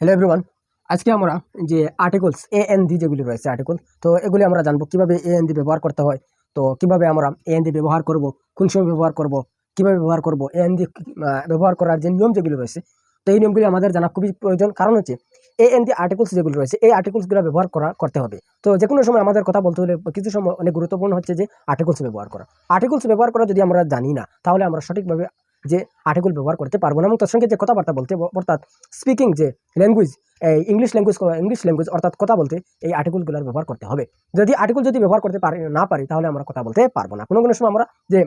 Hello everyone, আজকে আমরা যে আর্টিকলস এ এন ডি যেগুলি রয়েছে আর্টিকল, তো এগুলি আমরা জানবো কিভাবে এ এন ডি ব্যবহার করতে হয়। তো কিভাবে আমরা এ এন ডি ব্যবহার করব, কোন সময় ব্যবহার করব, কিভাবে ব্যবহার করব, এ এন ডি ব্যবহার করার যে নিয়ম যেগুলি রয়েছে, তো এই নিয়মগুলি আমাদের জানা খুবই প্রয়োজন। কারণ হচ্ছে এ এন ডি আর্টিকলস যেগুলি রয়েছে এই আর্টিকলসগুলো ব্যবহার করতে হবে। তো যে কোনো সময় আমাদের কথা বলতে হলে কিছু সময় অনেক গুরুত্বপূর্ণ হচ্ছে যে আর্টিকলস ব্যবহার করা। আর্টিকলস ব্যবহার করা যদি আমরা জানি না, তাহলে আমরা সঠিকভাবে যে আর্টিকেল ব্যবহার করতে পারবো না, এবং তার সঙ্গে যে কথাবার্তা বলতে অর্থাৎ স্পিকিং যে ল্যাঙ্গুয়েজ, ইংলিশ ল্যাঙ্গুয়েজ অর্থাৎ কথা বলতে এই আর্টিকেলগুলোর ব্যবহার করতে হবে। যদি আর্টিকেল যদি ব্যবহার করতে না পারি, তাহলে আমরা কথা বলতে পারবো না। কোনো কোনো সময় আমরা যে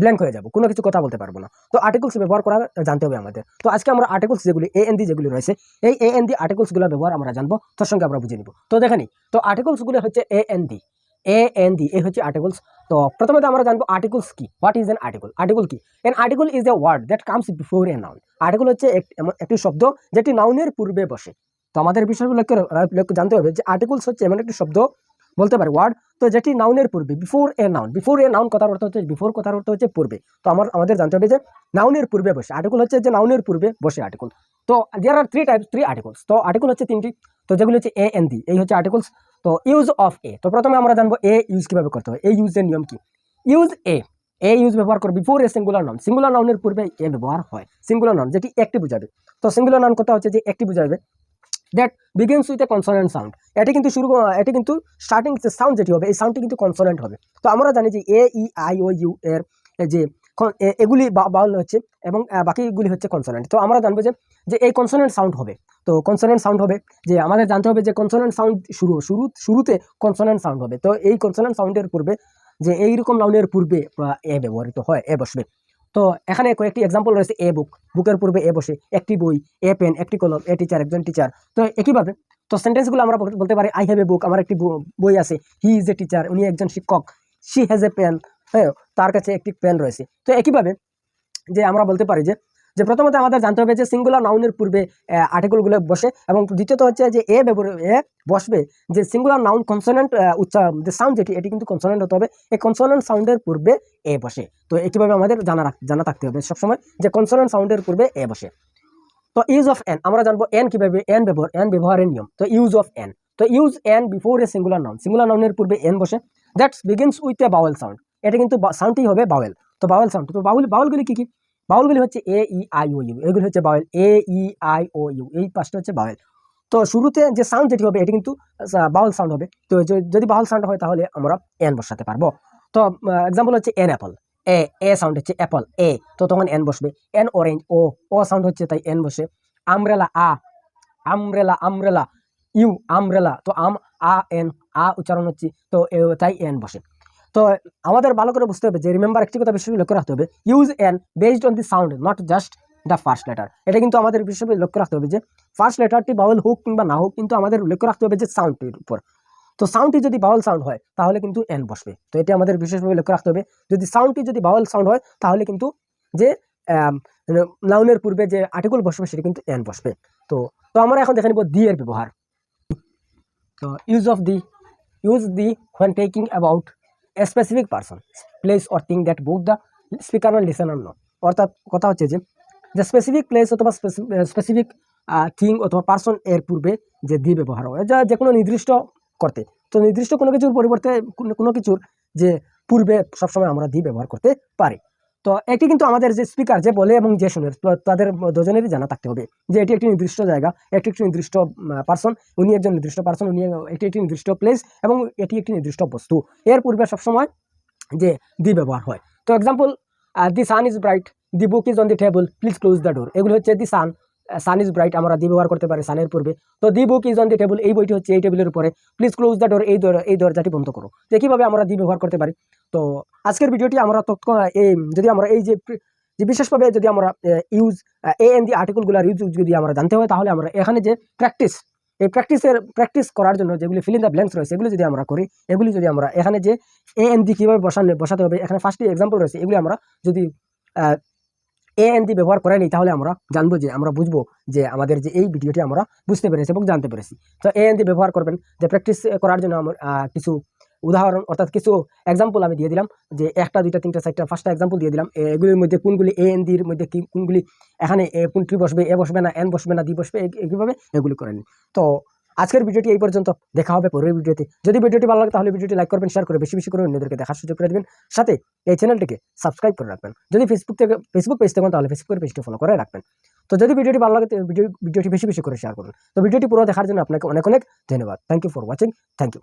ব্ল্যাঙ্ক হয়ে যাবো, কোনো কিছু কথা বলতে পারবো না। তো আর্টিকেলস ব্যবহার করা জানতে হবে আমাদের। তো আজকে আমরা আর্টিকেলস যেগুলি এ এন ডি যেগুলি রয়েছে, এই এ এন ডি আর্টিকেলসগুলো ব্যবহার আমরা জানবো, তার সঙ্গে আমরা বুঝে নিব। তো দেখে নিই, তো আর্টিকেলসগুলো হচ্ছে a an the. A an the এই হচ্ছে আর্টিকলস। তো প্রথমত আমরা জানবো আর্টিকলস কি, what is an article. Article কি? An article is a word that comes before a noun. Article হচ্ছে একটি শব্দ যেটি নাউনের পূর্বে বসে। তো আমাদের বিষয়গুলো জানতে হবে যে আর্টিকলস হচ্ছে এমন একটি শব্দ, বলতে পারি ওয়ার্ড, তো যেটি নাউনের পূর্বে, before a noun. Before a noun কথার অর্থ হচ্ছে বিফোর, কথার অর্থ হচ্ছে পূর্বে। তো আমাদের জানতে হবে যে নাউনের পূর্বে বসে। আর্টিকল হচ্ছে যে নাউনের পূর্বে বসে আর্টিকল। তো দেয়ার আর থ্রি আর্টিকলস। তো আর্টিকল হচ্ছে তিনটি, তো যেগুলো হচ্ছে এ এন ডি, এই হচ্ছে আর্টিকলস। তো ইউজ অফ এ, তো প্রথমে আমরা জানবো এ ইউজ কিভাবে করতে হয়, এ ইউজের নিয়ম কি। ইউজ এ, এ ইউজ ব্যবহার করে before a singular noun. Singular নাউনের পূর্বে এ ব্যবহার হয়। সিঙ্গুলার নাউন যেটি একটি বুঝাবে। তো সিঙ্গুলার নাউন কথা হচ্ছে যে একটি বুঝাবে, that begins with a consonant sound. এটি কিন্তু স্টার্টিং যে সাউন্ড যেটি হবে, এই সাউন্ডটি কিন্তু কনসোনেন্ট হবে। তো আমরা জানি যে এ ই আই ও ইউ এর যে এগুলি বাউল হচ্ছে, এবং বাকিগুলি হচ্ছে কনসোনেন্ট। তো আমরা জানবো যে এই কনসোনেন্ট সাউন্ড হবে। তো কনসোনেন্ট সাউন্ড হবে, যে আমাদের জানতে হবে যে কনসোনেন্ট সাউন্ড শুরুতে কনসোনেন্ট সাউন্ড হবে। তো এই কনসোনেন্ট সাউন্ডের পূর্বে যে এইরকম নাউনের পূর্বে এ ব্যবহৃত হয়, এ বসবে। তো এখানে কয়েকটি এক্সাম্পল রয়েছে। এ বুক, বুকের পূর্বে এ বসে। একটি বই, এ পেন, একটি কলম, এ টিচার, একজন টিচার। তো একইভাবে তো সেন্টেন্সগুলো আমরা বলতে পারি, আই হ্যাভ এ বুক, আমার একটি বই আছে। হি ইজ এ টিচার, উনি একজন শিক্ষক। শি হ্যাজ এ পেন, হ্যাঁ, তার কাছে একটি পেন রয়েছে। তো একইভাবে যে আমরা বলতে পারি যে যে প্রথমত আমাদের জানতে হবে যে সিঙ্গুলার নাউনের পূর্বে আর্টিকেলগুলো বসে, এবং দ্বিতীয়ত হচ্ছে যে এ বসবে যে সিঙ্গুলার নাউন কনসোনেন্ট যে সাউন্ড যেটি, এটি কিন্তু কনসোনেন্ট হতে হবে। এই কনসোনেন্ট সাউন্ডের পূর্বে এ বসে। তো একইভাবে আমাদের জানা থাকতে হবে সবসময় যে কনসোনেন্ট সাউন্ডের পূর্বে এ বসে। তো ইউজ অফ এন, আমরা জানবো এন কিভাবে, এন ব্যবহারের নিয়ম। তো ইউজ অফ এন, তো use N before a singular noun. Singular নাউনের পূর্বে এন বসে, that's begins with a bowel sound. এটা কিন্তু সাউন্ডটি হবে বাওয়েল। তো বাওয়েল সাউন্ড, তো বাউলগুলি কি কি? বাউলগুলি হচ্ছে এ ই আই ও ইউ, এগুলি হচ্ছে vowel. A E I O U, এই পাঁচটা হচ্ছে বাওয়েল। তো শুরুতে যে সাউন্ড যেটি হবে, এটি কিন্তু বাউল সাউন্ড হবে। তো যদি বাউল সাউন্ড হয়, তাহলে আমরা এন বসাতে পারবো। তো এক্সাম্পল হচ্ছে an apple, A a sound হচ্ছে অ্যাপল, এ, তো তখন এন বসবে। এন অরেঞ্জ, ও ও সাউন্ড হচ্ছে, তাই এন বসে। আমব্রেলা, আমব্রেলা, ইউ আমব্রেলা, তো এন, উচ্চারণ হচ্ছে, তো তাই এন বসে। তো আমাদের ভালো করে বুঝতে হবে যে রিমেম্বার, একটি কথা বিশেষ লক্ষ্য রাখতে হবে, use N based on the sound, not just the first letter. এটা কিন্তু আমাদের বিশেষ লক্ষ্য রাখতে হবে যে ফার্স্ট লেটারটি বাউল হোক কিংবা না হোক, কিন্তু আমাদের লক্ষ্য রাখতে হবে যে সাউন্ডটির উপর। তো সাউন্ডটি যদি বাউল সাউন্ড হয়, তাহলে কিন্তু এন বসবে। তো এটি আমাদের বিশেষভাবে লক্ষ্য রাখতে হবে। যদি বাউল সাউন্ড হয়, তাহলে কিন্তু যে নাউনের পূর্বে যে আর্টিকেল বসবে, সেটা কিন্তু এন বসবে। তো তো আমরা এখন দেখে নিব দি এর ব্যবহার। তো use the when taking about a specific person, place or thing that both the speaker and listener know। অর্থাৎ কথা হচ্ছে যে স্পেসিফিক প্লেস অথবা স্পেসিফিক থিং অথবা পার্সন এর পূর্বে যে দি ব্যবহার হয়, যা যে কোনো নির্দিষ্ট করতে। তো নির্দিষ্ট কোনো কিছুর পরিবর্তে কোনো কিছুর যে পূর্বে সবসময় আমরা দি ব্যবহার করতে পারি। তো এটি কিন্তু আমাদের যে স্পিকার যে বলে এবং যে শুনে, তাদের দুজনেরই জানা থাকতে হবে যে এটি একটি নির্দিষ্ট জায়গা, এটি একটি নির্দিষ্ট পার্সন, উনি একজন নির্দিষ্ট পার্সন, উনি এটি একটি নির্দিষ্ট প্লেস, এবং এটি একটি নির্দিষ্ট বস্তু। এর পূর্বে সবসময় যে দি ব্যবহার হয়। তো example, the sun is bright, the book is on the table, please close the door. এগুলো হচ্ছে দি সান ইজ ব্রাইট, আমরা দি ব্যবহার করতে পারি সানের পূর্বে। তো the book is on the table, এই বইটি হচ্ছে এই টেবিলের উপরে। প্লিজ ক্লোজ দ্য ডোর, এই দরজাটি বন্ধ করো। তো কিভাবে আমরা দি ব্যবহার করতে পারি। তো আজকের ভিডিওটি আমরা যদি আমরা এই যে বিশেষভাবে যদি আমরা ইউজ এ এন ডি আর্টিকেলগুলোর ইউজ যদি আমরা জানতে হয়, তাহলে আমরা এখানে যে প্র্যাকটিস করার জন্য যেগুলি ফিল ইন দ্য ব্ল্যাঙ্কস রয়েছে, এগুলি যদি আমরা করি, এগুলি যদি আমরা এখানে যে এ এন ডি কীভাবে বসাতে হবে, এখানে ফার্স্টে এক্সাম্পল রয়েছে, এগুলি আমরা যদি এ এন ডি ব্যবহার করে নিই, তাহলে আমরা জানবো, যে আমরা বুঝবো যে আমাদের যে এই ভিডিওটি আমরা বুঝতে পেরেছি এবং জানতে পেরেছি। তো এ এন ডি ব্যবহার করবেন যে প্র্যাকটিস করার জন্য আমরা কিছু উদাহরণ অর্থাৎ কিছু এক্সাম্পল আমি দিয়ে দিলাম, যে 1টা 2টা 3টা 4টা 5টা এক্সাম্পল দিয়ে দিলাম। এগুলির মধ্যে কোনগুলি এ এন ডির মধ্যে কোনগুলি এখানে কোনটি বসবে, এ বসবে না, এন বসবে না, ডি বসবে, এইভাবে এগুলি করে নিন। তো আজকের ভিডিওটি এই পর্যন্ত, দেখা হবে পরের ভিডিওতে। যদি ভিডিওটি ভালো লাগে তাহলে ভিডিওটি লাইক করবেন, শেয়ার করে বেশি বেশি করে অন্যদেরকে দেখার সুযোগ করে দেবেন। সাথে এই চ্যানেলটিকে সাবস্ক্রাইব করে রাখবেন। যদি ফেসবুক পেজ থাকেন তাহলে ফেসবুকের পেজটি ফলো করে রাখবেন। তো যদি ভিডিওটি ভালো লাগে ভিডিওটি বেশি বেশি করে শেয়ার করুন। তো ভিডিওটি পুরো দেখার জন্য আপনাকে অনেক অনেক ধন্যবাদ। Thank you for watching. Thank you.